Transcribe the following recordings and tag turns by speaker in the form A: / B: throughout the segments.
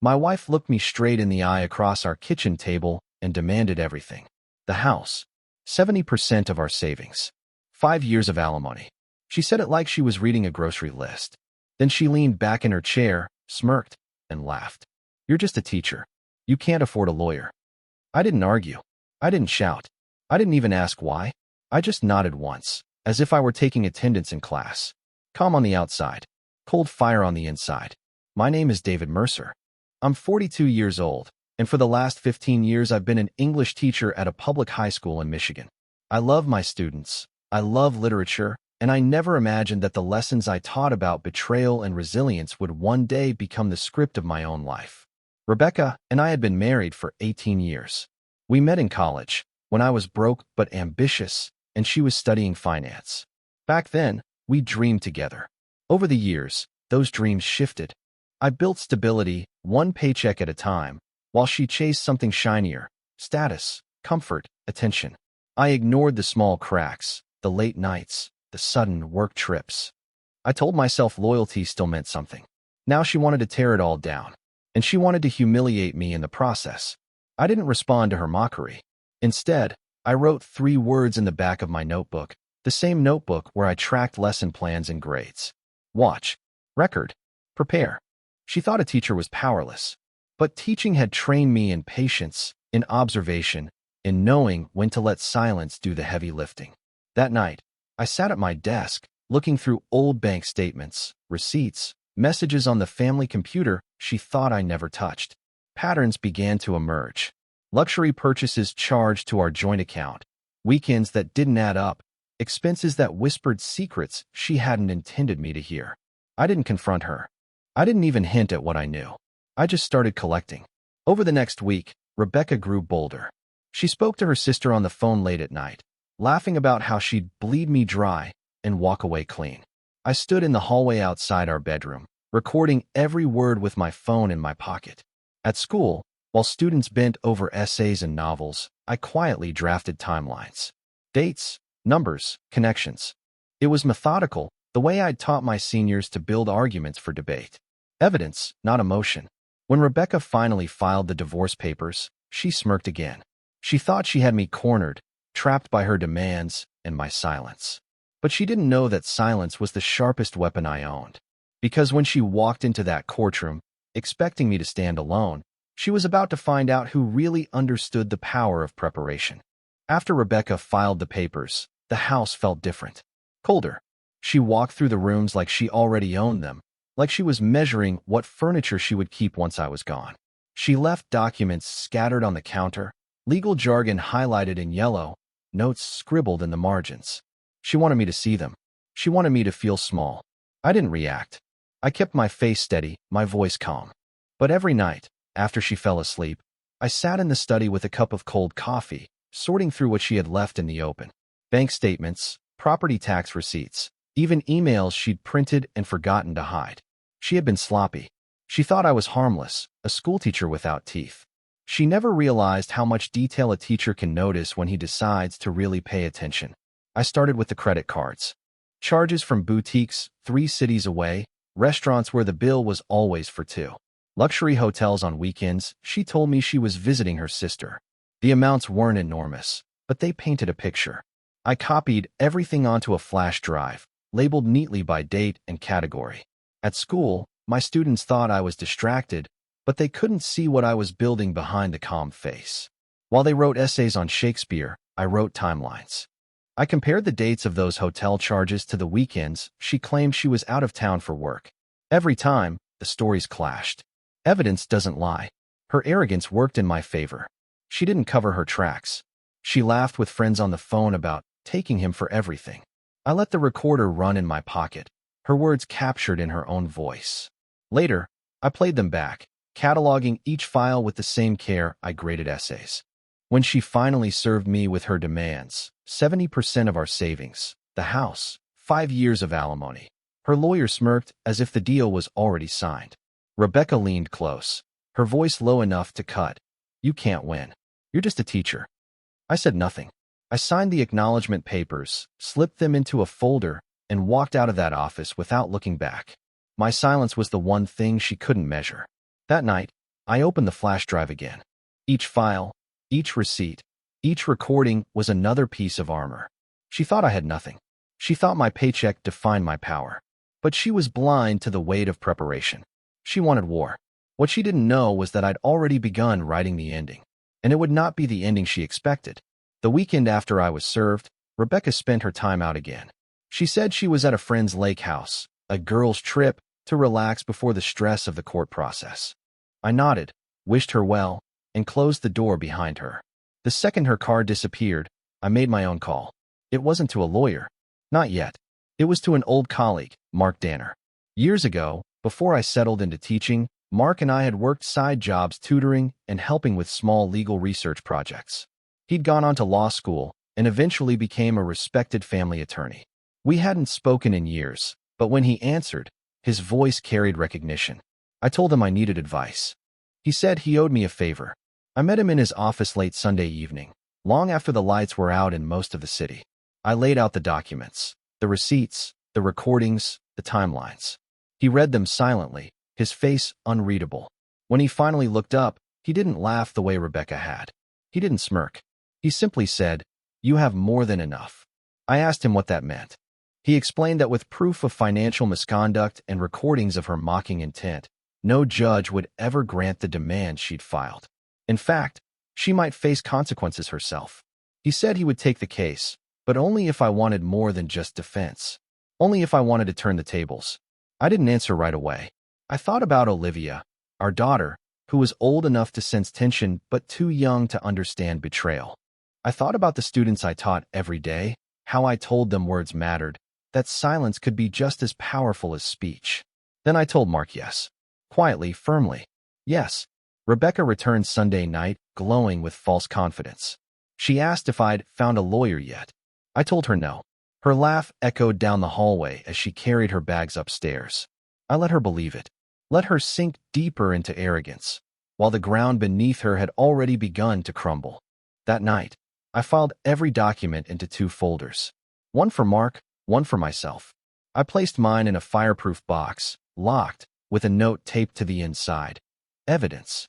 A: My wife looked me straight in the eye across our kitchen table and demanded everything. The house, 70% of our savings, 5 years of alimony. She said it like she was reading a grocery list. Then she leaned back in her chair, smirked, and laughed. You're just a teacher. You can't afford a lawyer. I didn't argue. I didn't shout. I didn't even ask why. I just nodded once, as if I were taking attendance in class. Calm on the outside, cold fire on the inside. My name is David Mercer. I'm 42 years old, and for the last 15 years I've been an English teacher at a public high school in Michigan. I love my students. I love literature, and I never imagined that the lessons I taught about betrayal and resilience would one day become the script of my own life. Rebecca and I had been married for 18 years. We met in college, when I was broke but ambitious, and she was studying finance. Back then, we dreamed together. Over the years, those dreams shifted. I built stability, one paycheck at a time, while she chased something shinier: status, comfort, attention. I ignored the small cracks, the late nights, the sudden work trips. I told myself loyalty still meant something. Now she wanted to tear it all down, and she wanted to humiliate me in the process. I didn't respond to her mockery. Instead, I wrote 3 words in the back of my notebook, the same notebook where I tracked lesson plans and grades. Watch, record, prepare. She thought a teacher was powerless, but teaching had trained me in patience, in observation, in knowing when to let silence do the heavy lifting. That night, I sat at my desk, looking through old bank statements, receipts, messages on the family computer she thought I never touched. Patterns began to emerge. Luxury purchases charged to our joint account, weekends that didn't add up, expenses that whispered secrets she hadn't intended me to hear. I didn't confront her. I didn't even hint at what I knew. I just started collecting. Over the next week, Rebecca grew bolder. She spoke to her sister on the phone late at night, laughing about how she'd bleed me dry and walk away clean. I stood in the hallway outside our bedroom, recording every word with my phone in my pocket. At school, while students bent over essays and novels, I quietly drafted timelines. Dates, numbers, connections. It was methodical, the way I'd taught my seniors to build arguments for debate. Evidence, not emotion. When Rebecca finally filed the divorce papers, she smirked again. She thought she had me cornered, trapped by her demands and my silence. But she didn't know that silence was the sharpest weapon I owned. Because when she walked into that courtroom, expecting me to stand alone, she was about to find out who really understood the power of preparation. After Rebecca filed the papers, the house felt different. Colder. She walked through the rooms like she already owned them, like she was measuring what furniture she would keep once I was gone. She left documents scattered on the counter, legal jargon highlighted in yellow, notes scribbled in the margins. She wanted me to see them. She wanted me to feel small. I didn't react. I kept my face steady, my voice calm. But every night, after she fell asleep, I sat in the study with a cup of cold coffee, sorting through what she had left in the open. Bank statements, property tax receipts, even emails she'd printed and forgotten to hide. She had been sloppy. She thought I was harmless, a schoolteacher without teeth. She never realized how much detail a teacher can notice when he decides to really pay attention. I started with the credit cards. Charges from boutiques 3 cities away, restaurants where the bill was always for 2. Luxury hotels on weekends. She told me she was visiting her sister. The amounts weren't enormous, but they painted a picture. I copied everything onto a flash drive, labeled neatly by date and category. At school, my students thought I was distracted, but they couldn't see what I was building behind the calm face. While they wrote essays on Shakespeare, I wrote timelines. I compared the dates of those hotel charges to the weekends she claimed she was out of town for work. Every time, the stories clashed. Evidence doesn't lie. Her arrogance worked in my favor. She didn't cover her tracks. She laughed with friends on the phone about taking him for everything. I let the recorder run in my pocket, her words captured in her own voice. Later, I played them back, cataloging each file with the same care I graded essays. When she finally served me with her demands, 70% of our savings, the house, 5 years of alimony, her lawyer smirked as if the deal was already signed. Rebecca leaned close, her voice low enough to cut. You can't win. You're just a teacher. I said nothing. I signed the acknowledgement papers, slipped them into a folder, and walked out of that office without looking back. My silence was the one thing she couldn't measure. That night, I opened the flash drive again. Each file, each receipt, each recording was another piece of armor. She thought I had nothing. She thought my paycheck defined my power. But she was blind to the weight of preparation. She wanted war. What she didn't know was that I'd already begun writing the ending. And it would not be the ending she expected. The weekend after I was served, Rebecca spent her time out again. She said she was at a friend's lake house, a girls' trip, to relax before the stress of the court process. I nodded, wished her well, and closed the door behind her. The second her car disappeared, I made my own call. It wasn't to a lawyer. Not yet. It was to an old colleague, Mark Danner. Years ago, before I settled into teaching, Mark and I had worked side jobs tutoring and helping with small legal research projects. He'd gone on to law school and eventually became a respected family attorney. We hadn't spoken in years, but when he answered, his voice carried recognition. I told him I needed advice. He said he owed me a favor. I met him in his office late Sunday evening, long after the lights were out in most of the city. I laid out the documents, the receipts, the recordings, the timelines. He read them silently, his face unreadable. When he finally looked up, he didn't laugh the way Rebecca had. He didn't smirk. He simply said, "You have more than enough." I asked him what that meant. He explained that with proof of financial misconduct and recordings of her mocking intent, no judge would ever grant the demand she'd filed. In fact, she might face consequences herself. He said he would take the case, but only if I wanted more than just defense. Only if I wanted to turn the tables. I didn't answer right away. I thought about Olivia, our daughter, who was old enough to sense tension but too young to understand betrayal. I thought about the students I taught every day, how I told them words mattered, that silence could be just as powerful as speech. Then I told Mark yes. Quietly, firmly. Yes. Rebecca returned Sunday night, glowing with false confidence. She asked if I'd found a lawyer yet. I told her no. Her laugh echoed down the hallway as she carried her bags upstairs. I let her believe it. Let her sink deeper into arrogance, while the ground beneath her had already begun to crumble. That night, I filed every document into 2 folders. One for Mark, one for myself. I placed mine in a fireproof box, locked, with a note taped to the inside. Evidence.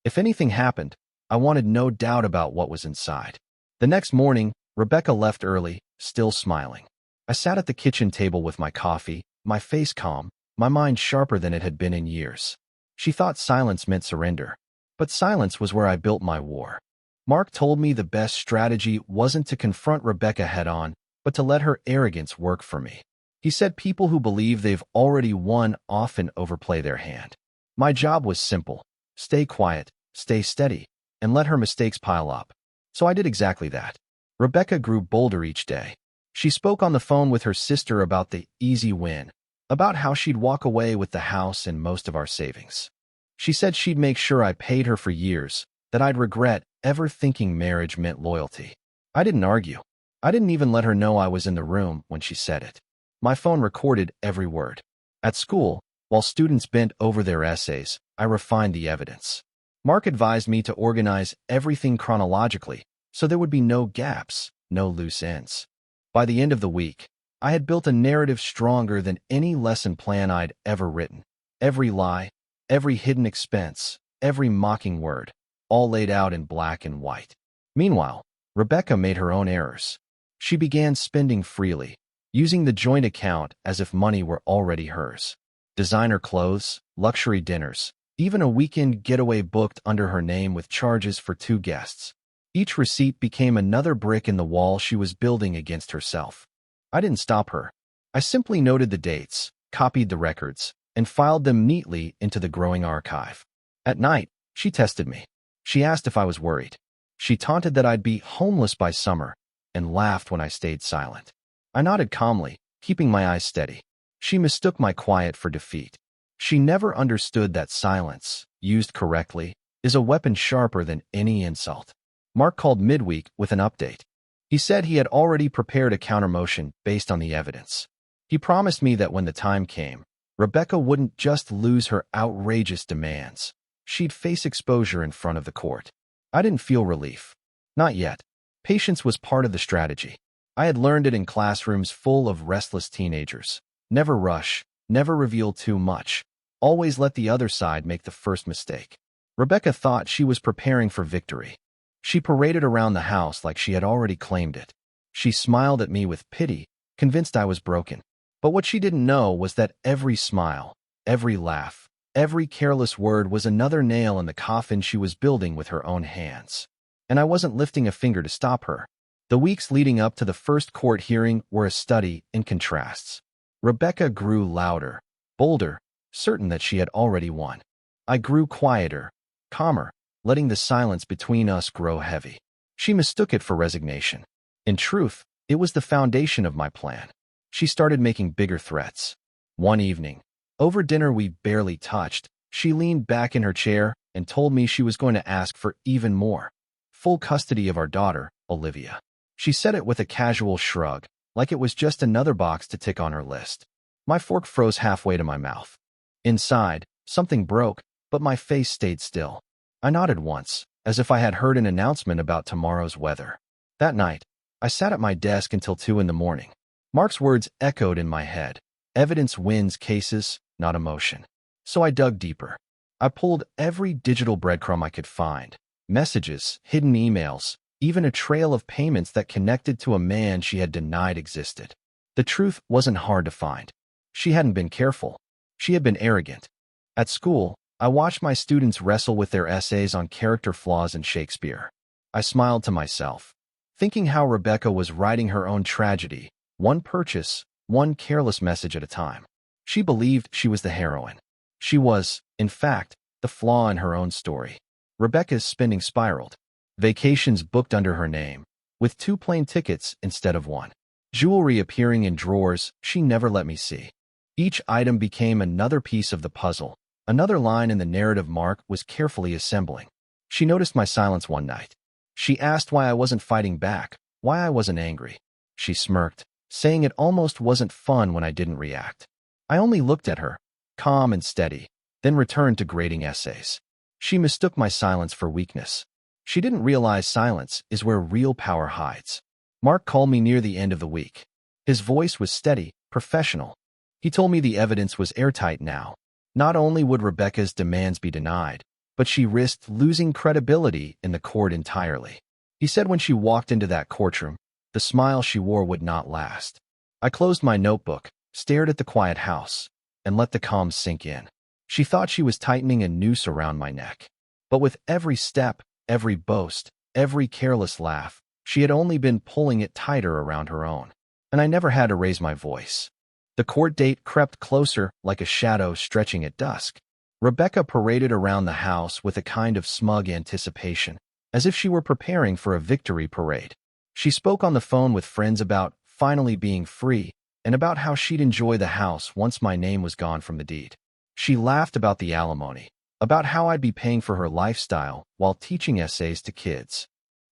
A: If anything happened, I wanted no doubt about what was inside. The next morning, Rebecca left early, still smiling. I sat at the kitchen table with my coffee, my face calm, my mind sharper than it had been in years. She thought silence meant surrender, but silence was where I built my war. Mark told me the best strategy wasn't to confront Rebecca head-on, but to let her arrogance work for me. He said people who believe they've already won often overplay their hand. My job was simple: stay quiet, stay steady, and let her mistakes pile up. So I did exactly that. Rebecca grew bolder each day. She spoke on the phone with her sister about the easy win, about how she'd walk away with the house and most of our savings. She said she'd make sure I paid her for years, that I'd regret ever thinking marriage meant loyalty. I didn't argue. I didn't even let her know I was in the room when she said it. My phone recorded every word. At school, while students bent over their essays, I refined the evidence. Mark advised me to organize everything chronologically, so there would be no gaps, no loose ends. By the end of the week, I had built a narrative stronger than any lesson plan I'd ever written. Every lie, every hidden expense, every mocking word, all laid out in black and white. Meanwhile, Rebecca made her own errors. She began spending freely, using the joint account as if money were already hers. Designer clothes, luxury dinners, even a weekend getaway booked under her name with charges for 2 guests. Each receipt became another brick in the wall she was building against herself. I didn't stop her. I simply noted the dates, copied the records, and filed them neatly into the growing archive. At night, she tested me. She asked if I was worried. She taunted that I'd be homeless by summer, and laughed when I stayed silent. I nodded calmly, keeping my eyes steady. She mistook my quiet for defeat. She never understood that silence, used correctly, is a weapon sharper than any insult. Mark called midweek with an update. He said he had already prepared a countermotion based on the evidence. He promised me that when the time came, Rebecca wouldn't just lose her outrageous demands. She'd face exposure in front of the court. I didn't feel relief. Not yet. Patience was part of the strategy. I had learned it in classrooms full of restless teenagers. Never rush, never reveal too much. Always let the other side make the first mistake. Rebecca thought she was preparing for victory. She paraded around the house like she had already claimed it. She smiled at me with pity, convinced I was broken. But what she didn't know was that every smile, every laugh, every careless word was another nail in the coffin she was building with her own hands. And I wasn't lifting a finger to stop her. The weeks leading up to the first court hearing were a study in contrasts. Rebecca grew louder, bolder, certain that she had already won. I grew quieter, calmer, letting the silence between us grow heavy. She mistook it for resignation. In truth, it was the foundation of my plan. She started making bigger threats. One evening, over dinner we barely touched, she leaned back in her chair and told me she was going to ask for even more. Full custody of our daughter, Olivia. She said it with a casual shrug, like it was just another box to tick on her list. My fork froze halfway to my mouth. Inside, something broke, but my face stayed still. I nodded once, as if I had heard an announcement about tomorrow's weather. That night, I sat at my desk until 2 in the morning. Mark's words echoed in my head. Evidence wins cases, not emotion. So I dug deeper. I pulled every digital breadcrumb I could find. Messages, hidden emails, even a trail of payments that connected to a man she had denied existed. The truth wasn't hard to find. She hadn't been careful. She had been arrogant. At school, I watched my students wrestle with their essays on character flaws in Shakespeare. I smiled to myself, thinking how Rebecca was writing her own tragedy, one purchase, one careless message at a time. She believed she was the heroine. She was, in fact, the flaw in her own story. Rebecca's spending spiraled. Vacations booked under her name, with 2 plane tickets instead of 1. Jewelry appearing in drawers she never let me see. Each item became another piece of the puzzle, another line in the narrative Mark was carefully assembling. She noticed my silence one night. She asked why I wasn't fighting back, why I wasn't angry. She smirked, saying it almost wasn't fun when I didn't react. I only looked at her, calm and steady, then returned to grading essays. She mistook my silence for weakness. She didn't realize silence is where real power hides. Mark called me near the end of the week. His voice was steady, professional. He told me the evidence was airtight now. Not only would Rebecca's demands be denied, but she risked losing credibility in the court entirely. He said when she walked into that courtroom, the smile she wore would not last. I closed my notebook, stared at the quiet house, and let the calm sink in. She thought she was tightening a noose around my neck. But with every step, every boast, every careless laugh, she had only been pulling it tighter around her own. And I never had to raise my voice. The court date crept closer like a shadow stretching at dusk. Rebecca paraded around the house with a kind of smug anticipation, as if she were preparing for a victory parade. She spoke on the phone with friends about finally being free and about how she'd enjoy the house once my name was gone from the deed. She laughed about the alimony, about how I'd be paying for her lifestyle while teaching essays to kids.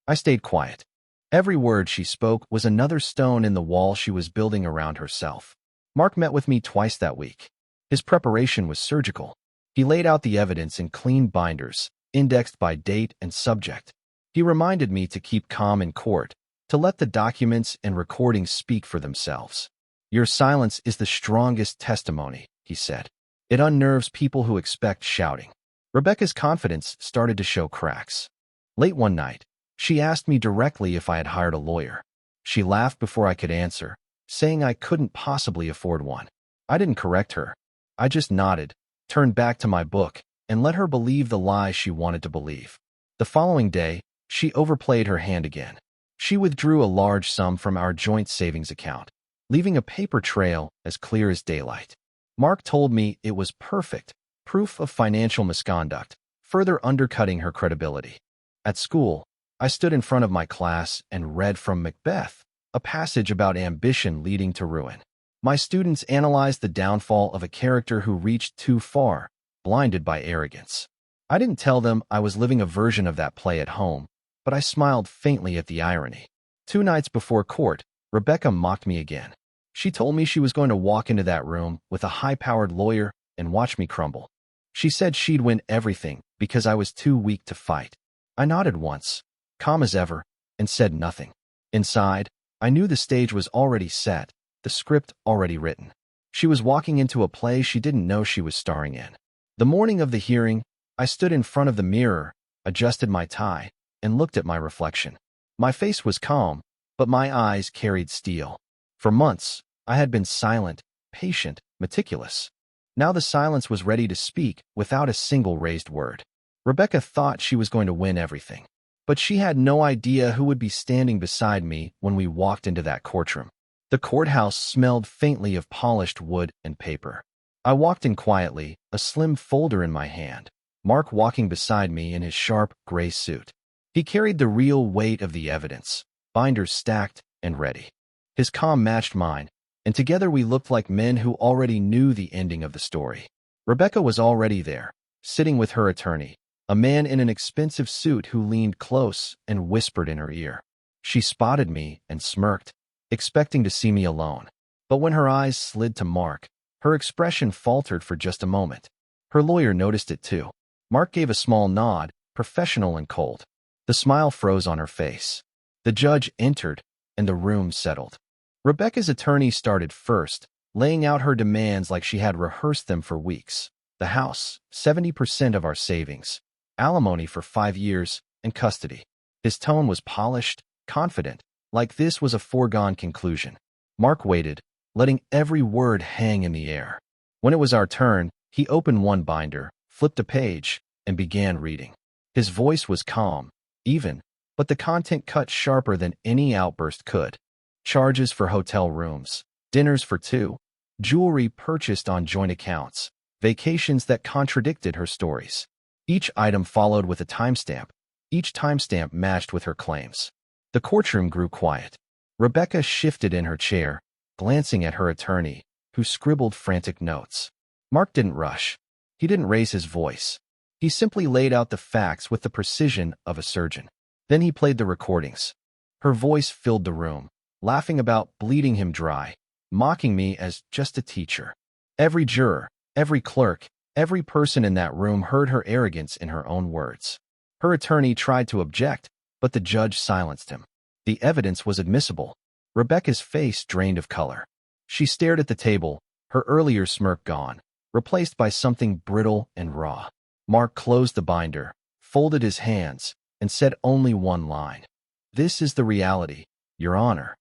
A: I stayed quiet. Every word she spoke was another stone in the wall she was building around herself. Mark met with me twice that week. His preparation was surgical. He laid out the evidence in clean binders, indexed by date and subject. He reminded me to keep calm in court, to let the documents and recordings speak for themselves. Your silence is the strongest testimony, he said. It unnerves people who expect shouting. Rebecca's confidence started to show cracks. Late one night, she asked me directly if I had hired a lawyer. She laughed before I could answer, saying I couldn't possibly afford one. I didn't correct her. I just nodded, turned back to my book, and let her believe the lies she wanted to believe. The following day, she overplayed her hand again. She withdrew a large sum from our joint savings account, leaving a paper trail as clear as daylight. Mark told me it was perfect, proof of financial misconduct, further undercutting her credibility. At school, I stood in front of my class and read from Macbeth, a passage about ambition leading to ruin. My students analyzed the downfall of a character who reached too far, blinded by arrogance. I didn't tell them I was living a version of that play at home, but I smiled faintly at the irony. 2 nights before court, Rebecca mocked me again. She told me she was going to walk into that room with a high-powered lawyer and watch me crumble. She said she'd win everything because I was too weak to fight. I nodded once, calm as ever, and said nothing. Inside, I knew the stage was already set, the script already written. She was walking into a play she didn't know she was starring in. The morning of the hearing, I stood in front of the mirror, adjusted my tie, and looked at my reflection. My face was calm, but my eyes carried steel. For months, I had been silent, patient, meticulous. Now the silence was ready to speak without a single raised word. Rebecca thought she was going to win everything. But she had no idea who would be standing beside me when we walked into that courtroom. The courthouse smelled faintly of polished wood and paper. I walked in quietly, a slim folder in my hand. Mark walking beside me in his sharp, gray suit. He carried the real weight of the evidence, binders stacked and ready. His calm matched mine, and together we looked like men who already knew the ending of the story. Rebecca was already there, sitting with her attorney, a man in an expensive suit who leaned close and whispered in her ear. She spotted me and smirked, expecting to see me alone. But when her eyes slid to Mark, her expression faltered for just a moment. Her lawyer noticed it too. Mark gave a small nod, professional and cold. The smile froze on her face. The judge entered, and the room settled. Rebecca's attorney started first, laying out her demands like she had rehearsed them for weeks. The house, 70% of our savings, alimony for 5 years, and custody. His tone was polished, confident, like this was a foregone conclusion. Mark waited, letting every word hang in the air. When it was our turn, he opened one binder, flipped a page, and began reading. His voice was calm, even, but the content cut sharper than any outburst could. Charges for hotel rooms, dinners for two, jewelry purchased on joint accounts, vacations that contradicted her stories. Each item followed with a timestamp. Each timestamp matched with her claims. The courtroom grew quiet. Rebecca shifted in her chair, glancing at her attorney, who scribbled frantic notes. Mark didn't rush. He didn't raise his voice. He simply laid out the facts with the precision of a surgeon. Then he played the recordings. Her voice filled the room, laughing about bleeding him dry, mocking me as just a teacher. Every juror, every clerk, every person in that room heard her arrogance in her own words. Her attorney tried to object, but the judge silenced him. The evidence was admissible. Rebecca's face drained of color. She stared at the table, her earlier smirk gone, replaced by something brittle and raw. Mark closed the binder, folded his hands, and said only one line. "This is the reality, Your Honor."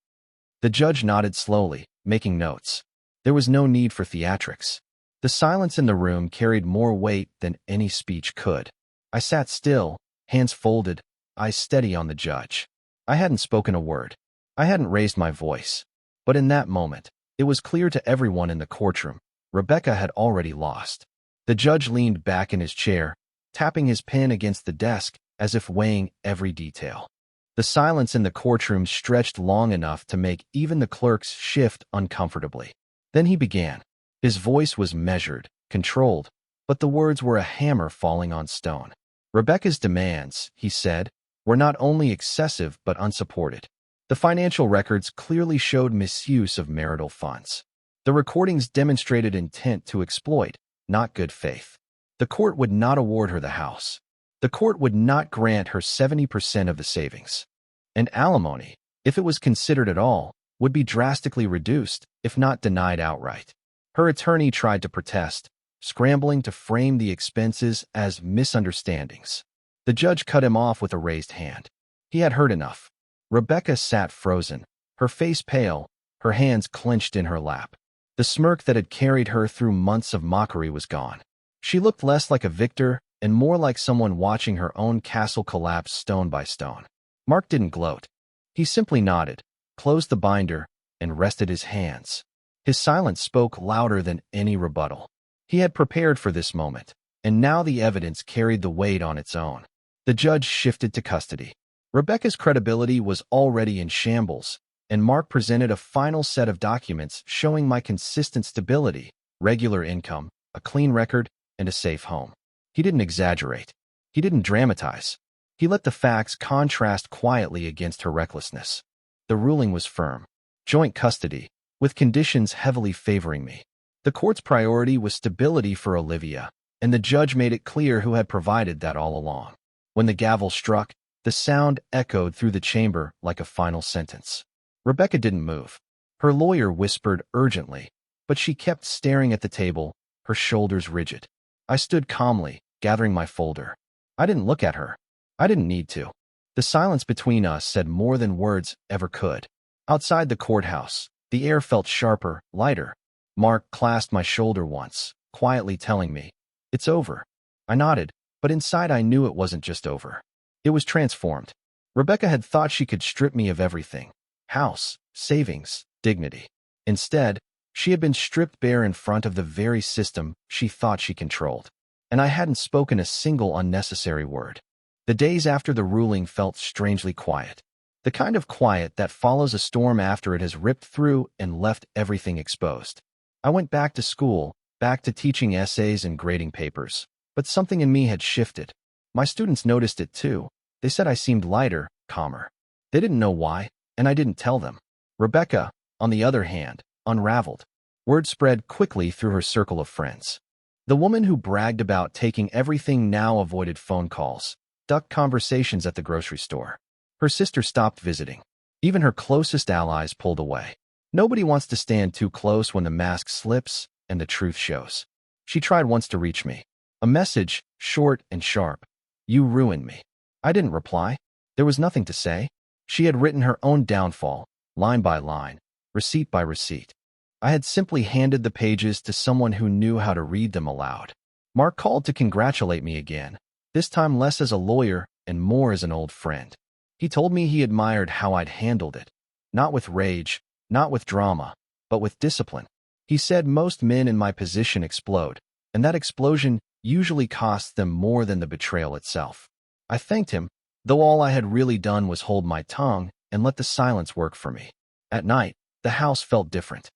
A: The judge nodded slowly, making notes. There was no need for theatrics. The silence in the room carried more weight than any speech could. I sat still, hands folded, eyes steady on the judge. I hadn't spoken a word. I hadn't raised my voice. But in that moment, it was clear to everyone in the courtroom, Rebecca had already lost. The judge leaned back in his chair, tapping his pen against the desk as if weighing every detail. The silence in the courtroom stretched long enough to make even the clerks shift uncomfortably. Then he began. His voice was measured, controlled, but the words were a hammer falling on stone. Rebecca's demands, he said, were not only excessive but unsupported. The financial records clearly showed misuse of marital funds. The recordings demonstrated intent to exploit, not good faith. The court would not award her the house. The court would not grant her 70% of the savings. And alimony, if it was considered at all, would be drastically reduced, if not denied outright. Her attorney tried to protest, scrambling to frame the expenses as misunderstandings. The judge cut him off with a raised hand. He had heard enough. Rebecca sat frozen, her face pale, her hands clenched in her lap. The smirk that had carried her through months of mockery was gone. She looked less like a victor and more like someone watching her own castle collapse stone by stone. Mark didn't gloat. He simply nodded, closed the binder, and rested his hands. His silence spoke louder than any rebuttal. He had prepared for this moment, and now the evidence carried the weight on its own. The judge shifted to custody. Rebecca's credibility was already in shambles, and Mark presented a final set of documents showing my consistent stability, regular income, a clean record, and a safe home. He didn't exaggerate. He didn't dramatize. He let the facts contrast quietly against her recklessness. The ruling was firm. Joint custody, with conditions heavily favoring me. The court's priority was stability for Olivia, and the judge made it clear who had provided that all along. When the gavel struck, the sound echoed through the chamber like a final sentence. Rebecca didn't move. Her lawyer whispered urgently, but she kept staring at the table, her shoulders rigid. I stood calmly, gathering my folder. I didn't look at her. I didn't need to. The silence between us said more than words ever could. Outside the courthouse, the air felt sharper, lighter. Mark clasped my shoulder once, quietly telling me, "It's over." I nodded, but inside I knew it wasn't just over. It was transformed. Rebecca had thought she could strip me of everything: house, savings, dignity. Instead, she had been stripped bare in front of the very system she thought she controlled. And I hadn't spoken a single unnecessary word. The days after the ruling felt strangely quiet. The kind of quiet that follows a storm after it has ripped through and left everything exposed. I went back to school, back to teaching essays and grading papers. But something in me had shifted. My students noticed it too. They said I seemed lighter, calmer. They didn't know why, and I didn't tell them. Rebecca, on the other hand, unraveled. Word spread quickly through her circle of friends. The woman who bragged about taking everything now avoided phone calls, ducked conversations at the grocery store. Her sister stopped visiting. Even her closest allies pulled away. Nobody wants to stand too close when the mask slips and the truth shows. She tried once to reach me. A message, short and sharp. "You ruined me." I didn't reply. There was nothing to say. She had written her own downfall, line by line, receipt by receipt. I had simply handed the pages to someone who knew how to read them aloud. Mark called to congratulate me again, this time less as a lawyer and more as an old friend. He told me he admired how I'd handled it. Not with rage, not with drama, but with discipline. He said most men in my position explode, and that explosion usually costs them more than the betrayal itself. I thanked him, though all I had really done was hold my tongue and let the silence work for me. At night, the house felt different.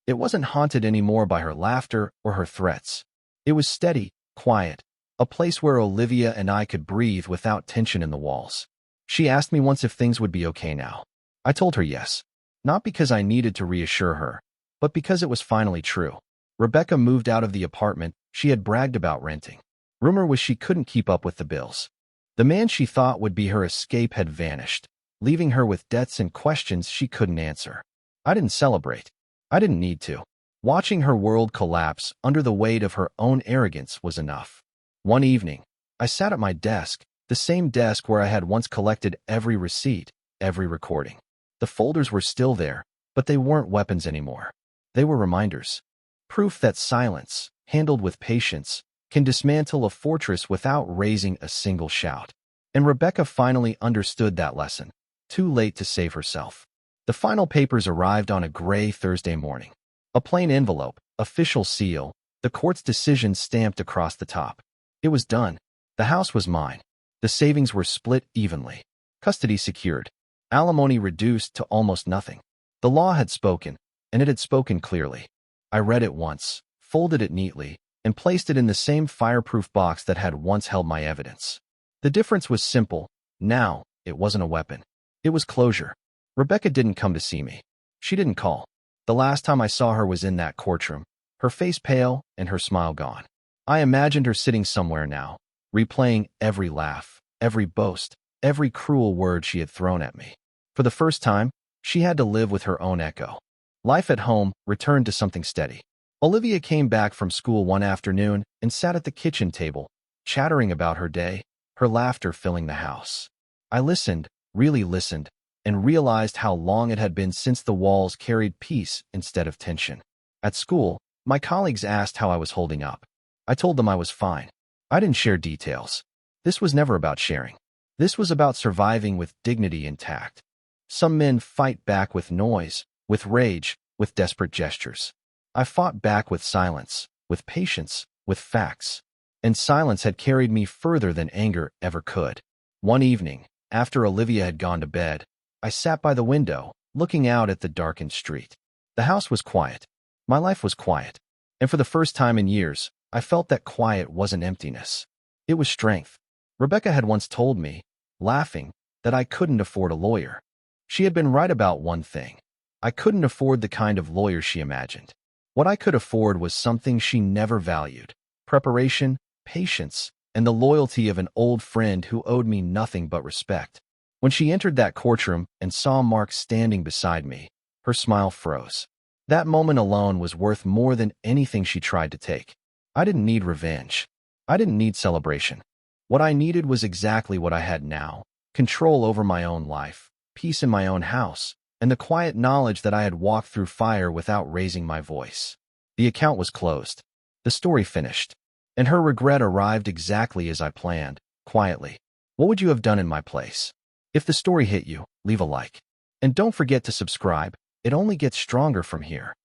A: It wasn't haunted anymore by her laughter or her threats. It was steady, quiet, a place where Olivia and I could breathe without tension in the walls. She asked me once if things would be okay now. I told her yes. Not because I needed to reassure her, but because it was finally true. Rebecca moved out of the apartment she had bragged about renting. Rumor was she couldn't keep up with the bills. The man she thought would be her escape had vanished, leaving her with debts and questions she couldn't answer. I didn't celebrate. I didn't need to. Watching her world collapse under the weight of her own arrogance was enough. One evening, I sat at my desk, the same desk where I had once collected every receipt, every recording. The folders were still there, but they weren't weapons anymore. They were reminders. Proof that silence, handled with patience, can dismantle a fortress without raising a single shout. And Rebecca finally understood that lesson, too late to save herself. The final papers arrived on a gray Thursday morning. A plain envelope, official seal, the court's decision stamped across the top. It was done. The house was mine. The savings were split evenly. Custody secured. Alimony reduced to almost nothing. The law had spoken, and it had spoken clearly. I read it once, folded it neatly, and placed it in the same fireproof box that had once held my evidence. The difference was simple. Now, it wasn't a weapon. It was closure. Rebecca didn't come to see me. She didn't call. The last time I saw her was in that courtroom, her face pale and her smile gone. I imagined her sitting somewhere now, replaying every laugh, every boast, every cruel word she had thrown at me. For the first time, she had to live with her own echo. Life at home returned to something steady. Olivia came back from school one afternoon and sat at the kitchen table, chattering about her day, her laughter filling the house. I listened, really listened, and realized how long it had been since the walls carried peace instead of tension. At school, my colleagues asked how I was holding up. I told them I was fine. I didn't share details. This was never about sharing. This was about surviving with dignity intact. Some men fight back with noise, with rage, with desperate gestures. I fought back with silence, with patience, with facts. And silence had carried me further than anger ever could. One evening, after Olivia had gone to bed, I sat by the window, looking out at the darkened street. The house was quiet. My life was quiet. And for the first time in years, I felt that quiet wasn't emptiness. It was strength. Rebecca had once told me, laughing, that I couldn't afford a lawyer. She had been right about one thing. I couldn't afford the kind of lawyer she imagined. What I could afford was something she never valued: preparation, patience, and the loyalty of an old friend who owed me nothing but respect. When she entered that courtroom and saw Mark standing beside me, her smile froze. That moment alone was worth more than anything she tried to take. I didn't need revenge. I didn't need celebration. What I needed was exactly what I had now: control over my own life, peace in my own house, and the quiet knowledge that I had walked through fire without raising my voice. The account was closed. The story finished. And her regret arrived exactly as I planned, quietly. What would you have done in my place? If the story hit you, leave a like. And don't forget to subscribe. It only gets stronger from here.